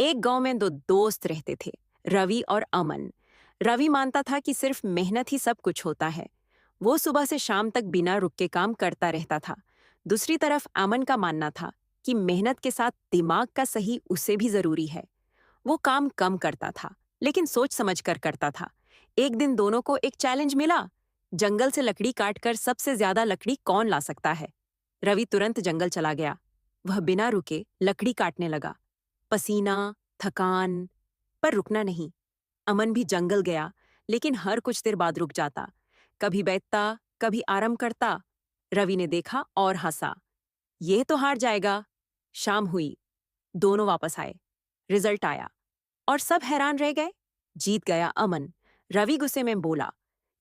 एक गांव में दो दोस्त रहते थे, रवि और अमन। रवि मानता था कि सिर्फ मेहनत ही सब कुछ होता है। वो सुबह से शाम तक बिना रुक के काम करता रहता था। दूसरी तरफ अमन का मानना था कि मेहनत के साथ दिमाग का सही उसे भी जरूरी है। वो काम कम करता था, लेकिन सोच समझ कर करता था। एक दिन दोनों को एक चैलेंज मिला। जंगल से लकड़ी काटकर सबसे ज्यादा लकड़ी कौन ला सकता है। रवि तुरंत जंगल चला गया। वह बिना रुके लकड़ी काटने लगा। पसीना, थकान, पर रुकना नहीं। अमन भी जंगल गया, लेकिन हर कुछ देर बाद रुक जाता। कभी बैठता, कभी आराम करता। रवि ने देखा और हंसा। यह तो हार जाएगा। शाम हुई, दोनों वापस आए। रिजल्ट आया और सब हैरान रह गए। जीत गया अमन। रवि गुस्से में बोला,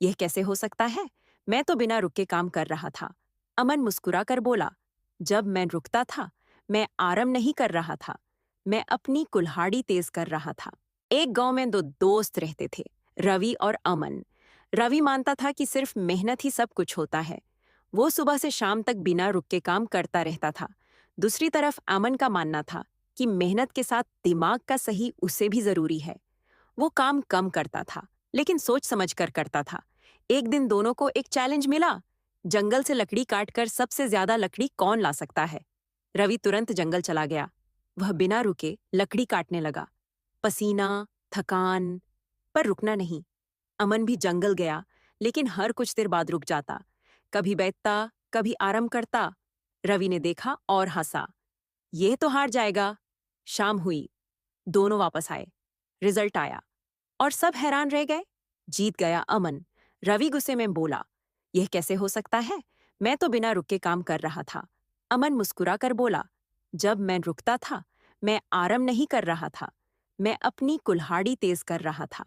यह कैसे हो सकता है? मैं तो बिना रुके काम कर रहा था। अमन मुस्कुरा कर बोला, जब मैं रुकता था, मैं आराम नहीं कर रहा था। मैं अपनी कुल्हाड़ी तेज कर रहा था। एक गांव में दो दोस्त रहते थे, रवि और अमन। रवि मानता था कि सिर्फ मेहनत ही सब कुछ होता है। वो सुबह से शाम तक बिना रुक के काम करता रहता था। दूसरी तरफ अमन का मानना था कि मेहनत के साथ दिमाग का सही उसे भी जरूरी है। वो काम कम करता था, लेकिन सोच समझ कर करता था। एक दिन दोनों को एक चैलेंज मिला। जंगल से लकड़ी काटकर सबसे ज्यादा लकड़ी कौन ला सकता है। रवि तुरंत जंगल चला गया। वह बिना रुके लकड़ी काटने लगा। पसीना, थकान, पर रुकना नहीं। अमन भी जंगल गया, लेकिन हर कुछ देर बाद रुक जाता। कभी बैठता, कभी आराम करता। रवि ने देखा और हंसा। यह तो हार जाएगा। शाम हुई, दोनों वापस आए। रिजल्ट आया और सब हैरान रह गए। जीत गया अमन। रवि गुस्से में बोला, यह कैसे हो सकता है? मैं तो बिना रुक के काम कर रहा था। अमन मुस्कुरा कर बोला, जब मैं रुकता था, मैं आराम नहीं कर रहा था। मैं अपनी कुल्हाड़ी तेज कर रहा था।